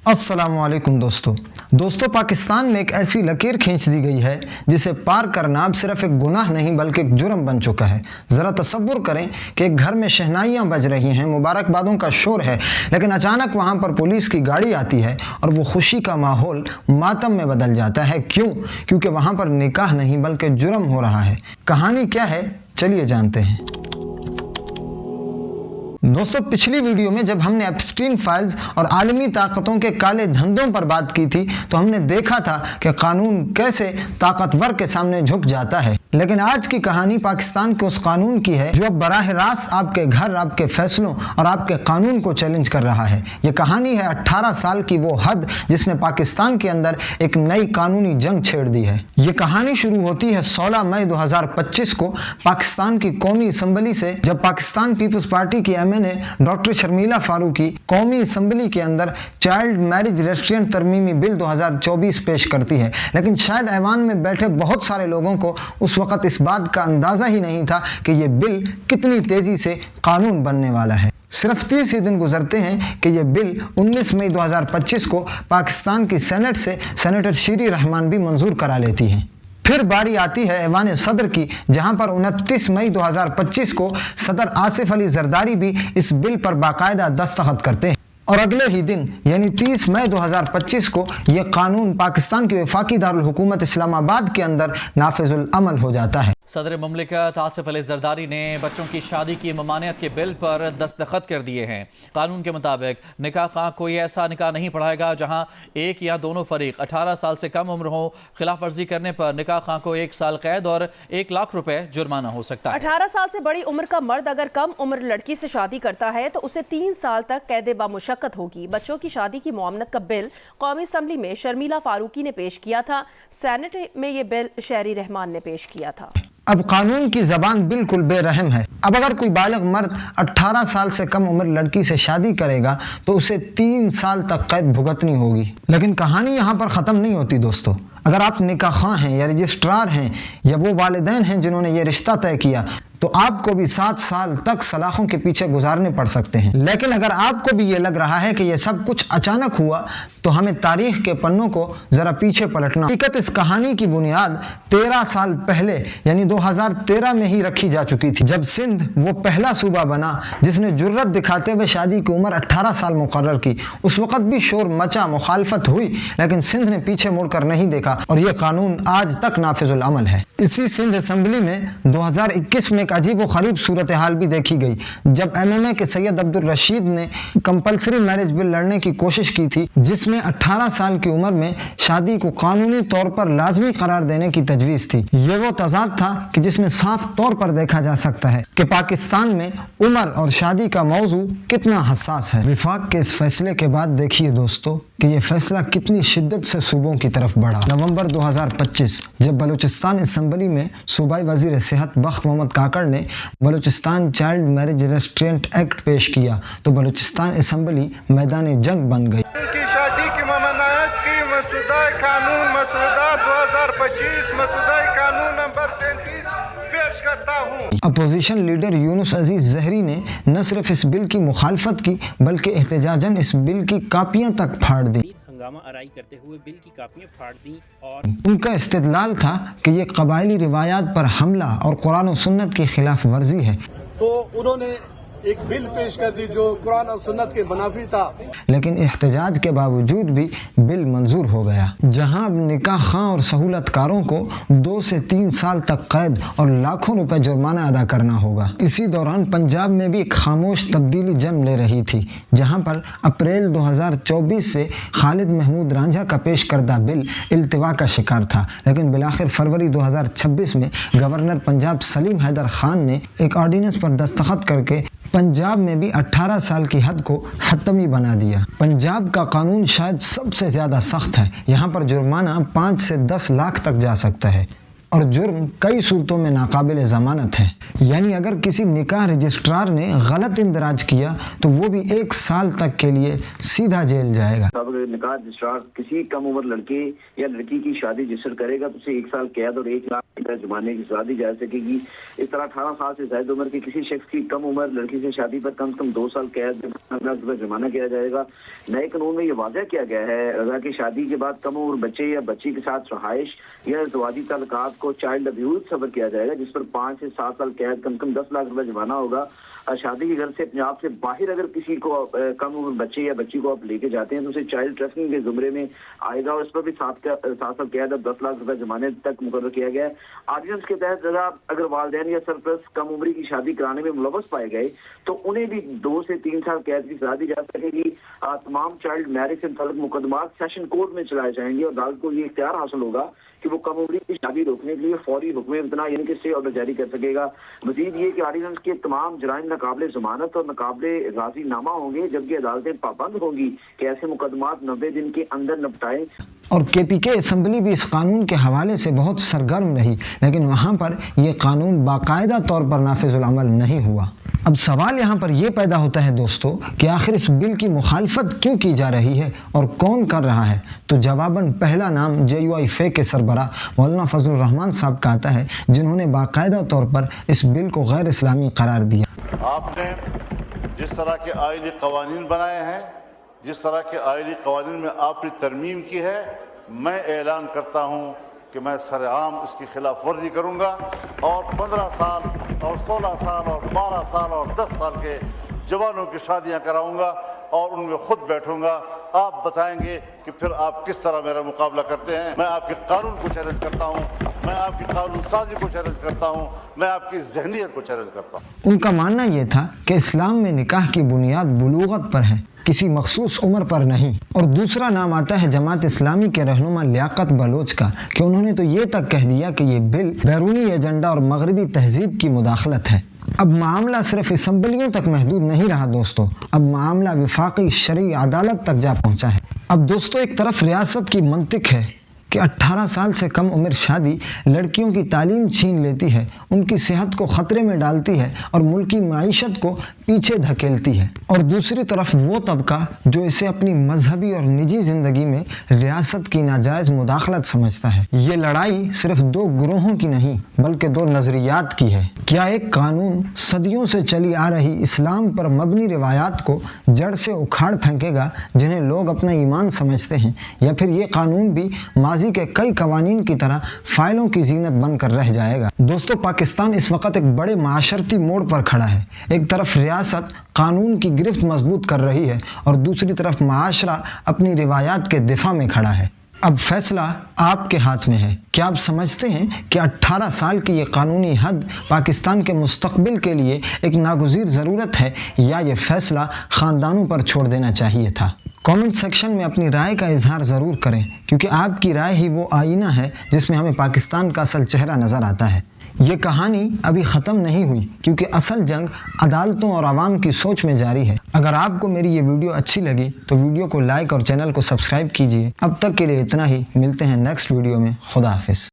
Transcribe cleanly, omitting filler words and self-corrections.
अस्सलामुअलैकुम दोस्तों पाकिस्तान में एक ऐसी लकीर खींच दी गई है जिसे पार करना अब सिर्फ एक गुनाह नहीं बल्कि एक जुर्म बन चुका है। ज़रा तसव्वुर करें कि एक घर में शहनाइयाँ बज रही हैं, मुबारकबादों का शोर है, लेकिन अचानक वहाँ पर पुलिस की गाड़ी आती है और वो खुशी का माहौल मातम में बदल जाता है। क्यों? क्योंकि वहाँ पर निकाह नहीं बल्कि जुर्म हो रहा है। कहानी क्या है, चलिए जानते हैं। दोस्तों, पिछली वीडियो में जब हमने एप्स्टीन फाइल्स और आलमी ताकतों के काले धंधों पर बात की थी तो हमने देखा था कि कानून कैसे ताकतवर के सामने झुक जाता है। लेकिन आज की कहानी पाकिस्तान के उस कानून की है जो अब बराह रास्त आपके घर, आपके फैसलों और आपके कानून को चैलेंज कर रहा है। ये कहानी है 18 साल की वो हद जिसने पाकिस्तान के अंदर एक नई कानूनी जंग छेड़ दी है। ये कहानी शुरू होती है 16 मई 2025 को पाकिस्तान की कौमी असम्बली से, जब पाकिस्तान पीपल्स पार्टी की MNA डॉक्टर शर्मिला फारूकी कौमी असम्बली के अंदर चाइल्ड मैरिज रेस्ट्रिक्शन तरमीमी बिल 2024 पेश करती है। लेकिन शायद ऐवान में बैठे बहुत सारे लोगों को उस वक्त इस बात का अंदाज़ा ही नहीं था कि ये बिल कितनी तेज़ी से कानून बनने वाला है। सिर्फ 30 ही दिन गुजरते हैं कि ये बिल 19 मई 2025 को पाकिस्तान की सेनेट से सेनेटर शीरी रहमान भी मंजूर करा लेती हैं। फिर बारी आती है ऐवान सदर की, जहां पर 29 मई 2025 को सदर आसिफ अली जरदारी भी इस बिल पर बाकायदा दस्तखत करते हैं और अगले ही दिन यानी 30 मई 2025 को यह कानून पाकिस्तान की वफाकी दारुल हुकूमत इस्लामाबाद के अंदर नाफिजुल अमल हो जाता है। सदर मुमलिकत आसिफ अली जरदारी ने बच्चों की शादी की ममानियत के बिल पर दस्तखत कर दिए हैं। कानून के मुताबिक निकाह खां कोई ऐसा निकाह नहीं पढ़ाएगा जहां एक या दोनों फरीक 18 साल से कम उम्र हो। खिलाफ वर्जी करने पर निकाह खां को 1 साल कैद और 1 लाख रुपए जुर्माना हो सकता है। 18 साल से बड़ी उम्र का मर्द अगर कम उम्र लड़की से शादी करता है तो उसे 3 साल तक कैद बामुशक्कत होगी। बच्चों की शादी की मुआमनत का बिल कौमी असम्बली में शर्मिला फारूकी ने पेश किया था। सेनेट में ये बिल शहरी रहमान ने पेश किया था। अब कानून की जबान बिल्कुल बेरहम है। अब अगर कोई बालिग मर्द 18 साल से कम उम्र लड़की से शादी करेगा तो उसे 3 साल तक कैद भुगतनी होगी। लेकिन कहानी यहाँ पर ख़त्म नहीं होती दोस्तों। अगर आप निकाह खां हैं या रजिस्ट्रार हैं या वो वालिदैन हैं जिन्होंने ये रिश्ता तय किया तो आपको भी 7 साल तक सलाखों के पीछे गुजारने पड़ सकते हैं। लेकिन अगर आपको भी ये लग रहा है कि ये सब कुछ अचानक हुआ तो हमें तारीख के पन्नों को ज़रा पीछे पलटना। हकीकत इस कहानी की बुनियाद 13 साल पहले यानी 2013 में ही रखी जा चुकी थी, जब सिंध वो पहला सूबा बना जिसने जुर्रत दिखाते हुए शादी की उम्र 18 साल मुकर्रर की। उस वक्त भी शोर मचा, मुखालफत हुई, लेकिन सिंध ने पीछे मुड़कर नहीं देखा और ये कानून आज तक नाफिजुल अमल है। इसी सिंध असम्बली में 2021 में एक अजीब व गरीब सूरत हाल भी देखी गई जब MMA के सैयद अब्दुल रशीद ने कंपल्सरी मैरिज बिल लड़ने की कोशिश की थी, जिसमें 18 साल की उम्र में शादी को कानूनी तौर पर लाजमी करार देने की तजवीज़ थी। ये वो तजाद था कि जिसमें साफ तौर पर देखा जा सकता है कि पाकिस्तान में उम्र और शादी का मौजू कितना हसास है। विफाक के इस फैसले के बाद देखिए दोस्तों कि ये फैसला कितनी शिद्दत से सूबों की तरफ बढ़ा। नवंबर 2025 जब बलूचिस्तान असम्बली में सूबाई वजीर सेहत बख्त मोहम्मद काकड़ ने Balochistan child marriage restriction act पेश किया तो बलूचिस्तान असम्बली मैदान जंग बन गई। शादी की ममानियत की मसूदा कानून मसूदा 2025 मसूदा कानून नंबर 37 पेश करता हूँ। अपोजिशन लीडर यूनुस अजीज जहरी ने न सिर्फ इस बिल की मुखालफत की बल्कि एहतजाजन इस बिल की कापियां तक फाड़ दी। हंगामा आराई करते हुए बिल की कापियां फाड़ दी और उनका इस्तेदलाल था कि ये कबायली रिवायात पर हमला और कुरान और सुन्नत की खिलाफ वर्जी है। तो उन्होंने एक बिल पेश कर दी जो कुरान और सुन्नत के मुनाफी था। लेकिन एहतजाज के बावजूद भी बिल मंजूर हो गया, जहां अब निकाह खां और सहूलतकारों को 2 से 3 साल तक कैद और लाखों रुपए जुर्माना अदा करना होगा। इसी दौरान पंजाब में भी एक खामोश तब्दीली जन्म ले रही थी, जहां पर अप्रैल 2024 से खालिद महमूद रांझा का पेश करदा बिल इल्तिवा का शिकार था। लेकिन बिलाखिर फरवरी 2026 में गवर्नर पंजाब सलीम हैदर खान ने एक ऑर्डिनेंस पर दस्तखत करके पंजाब में भी 18 साल की हद को हतमी बना दिया। पंजाब का कानून शायद सबसे ज़्यादा सख्त है। यहाँ पर जुर्माना 5 से 10 लाख तक जा सकता है और जुर्म कई सूरतों में नाकाबिल ज़मानत है। यानी अगर किसी निकाह रजिस्ट्रार ने गलत इंदराज किया तो वो भी 1 साल तक के लिए सीधा जेल जाएगा। अगर निकाह रजिस्ट्रार किसी कम उम्र लड़के या लड़की की शादी रजिस्टर करेगा तो उसे 1 साल कैद और 1 लाख रुपए जुर्माने की सजा दी जा सकेगी। इस तरह 18 साल से ज्यादा उम्र के किसी शख्स की कम उम्र लड़की से शादी पर कम से कम 2 साल कैद 1 लाख रुपए जुर्माना किया जाएगा। नए कानून में ये वाज़ह किया गया है रजा की शादी के बाद कम उम्र बच्चे या बच्ची के साथ रहाइश या ज़वाजी ताल्लुकात को चाइल्ड अब्यूज सबर किया जाएगा, जिस पर 5 से 7 साल कैद कम से कम 10 लाख रुपए जुर्माना होगा। शादी के घर से पंजाब से बाहर अगर किसी को कम उम्र बच्चे या बच्ची को आप लेके जाते हैं तो उसे चाइल्ड ट्रैफिकिंग के जुमरे में आएगा और इस पर भी 7 साल कैद और 10 लाख रुपए जुर्माने तक मुकर्रर किया गया है। ऑर्डिनेंस के तहत अगर वालिदैन या सरपरस्त कम उम्री की शादी कराने में मुलव्वस पाए गए तो उन्हें भी 2 से 3 साल कैद की सजा दी जा सकेगी। तमाम चाइल्ड मैरिज से मुताल्लिक मुकदमात सेशन कोर्ट में चलाए जाएंगे और अदालत को ये इख्तियार हासिल होगा कि वो कम उम्री की शादी रोकने के लिए फौरी हुक्म इम्तना यानी कि स्टे ऑर्डर जारी कर सकेगा। मजीद ये कि ऑर्डिनेंस के तमाम जराइम नाकाबिले जमानत और नाकाबिले राजी नामा होंगे, जबकि अदालतें पाबंद होंगी कि ऐसे मुकदमात 90 दिन के अंदर निपटाएं। और KPK असम्बली भी इस कानून के हवाले से बहुत सरगर्म रही, लेकिन वहाँ पर यह कानून बाकायदा तौर पर नाफिजुल अमल नहीं हुआ। अब सवाल यहाँ पर यह पैदा होता है दोस्तों कि आखिर इस बिल की मुखालफत क्यों की जा रही है और कौन कर रहा है। तो जवाबन पहला नाम JUI के सरबराह मौलाना फजलुर रहमान साहब का आता है, जिन्होंने बाकायदा तौर पर इस बिल को गैर इस्लामी करार दिया। आपने जिस तरह के आईनी कवानीन बनाए हैं, जिस तरह के आईनी कवानीन में आपने तरमीम की है, मैं ऐलान करता हूँ कि मैं सरेआम इसकी खिलाफ वर्जी करूँगा और 15 साल और 16 साल और 12 साल और 10 साल के जवानों की शादियाँ कराऊँगा और उनमें खुद बैठूँगा। आप बताएंगे कि फिर आप किस तरह मेरा मुकाबला करते हैं। मैं आपके कानून को चैलेंज करता हूँ, मैं आपकी कानून साजी को चैलेंज करता हूँ, मैं आपकी जहनीत को चैलेंज करता हूँ। उनका मानना यह था कि इस्लाम में निकाह की बुनियाद बुलूगत पर है, किसी मखसूस उम्र पर नहीं। और दूसरा नाम आता है जमात इस्लामी के रहनुमा लियाकत बलोच का, कि उन्होंने तो ये तक कह दिया कि ये बिल बैरूनी एजेंडा और मगरबी तहजीब की मुदाखलत है। अब मामला सिर्फ असम्बलियों तक महदूद नहीं रहा दोस्तों, अब मामला विफाकी शरई अदालत तक जा पहुंचा है। अब दोस्तों एक तरफ रियासत की मंतिक है कि 18 साल से कम उम्र शादी लड़कियों की तालीम छीन लेती है, उनकी सेहत को ख़तरे में डालती है और मुल्की माइशत को पीछे धकेलती है। और दूसरी तरफ वो तबका जो इसे अपनी मजहबी और निजी ज़िंदगी में रियासत की नाजायज़ मुदाखलत समझता है। ये लड़ाई सिर्फ 2 ग्रोहों की नहीं बल्कि 2 नज़रियात की है। क्या एक कानून सदियों से चली आ रही इस्लाम पर मबनी रिवायात को जड़ से उखाड़ फेंकेगा जिन्हें लोग अपना ईमान समझते हैं, या फिर ये कानून भी माजी के कई कवानीन की तरह फाइलों की जीनत बनकर रह जाएगा। दोस्तों पाकिस्तान इस वक्त एक बड़े माशरती मोड़ पर खड़ा है। एक तरफ रियासत कानून की गिरफ्त मजबूत कर रही है और दूसरी तरफ माशरा अपनी रिवायात के दिफा में खड़ा है। अब फैसला आपके हाथ में है। क्या आप समझते हैं कि 18 साल की ये कानूनी हद पाकिस्तान के मुस्तकबिल के लिए एक नागुज़ीर ज़रूरत है, या ये फैसला ख़ानदानों पर छोड़ देना चाहिए था? कमेंट सेक्शन में अपनी राय का इजहार ज़रूर करें, क्योंकि आपकी राय ही वो आईना है जिसमें हमें पाकिस्तान का असल चेहरा नज़र आता है। ये कहानी अभी ख़त्म नहीं हुई, क्योंकि असल जंग अदालतों और आवाम की सोच में जारी है। अगर आपको मेरी ये वीडियो अच्छी लगी तो वीडियो को लाइक और चैनल को सब्सक्राइब कीजिए। अब तक के लिए इतना ही, मिलते हैं नेक्स्ट वीडियो में। खुदा हाफिज़।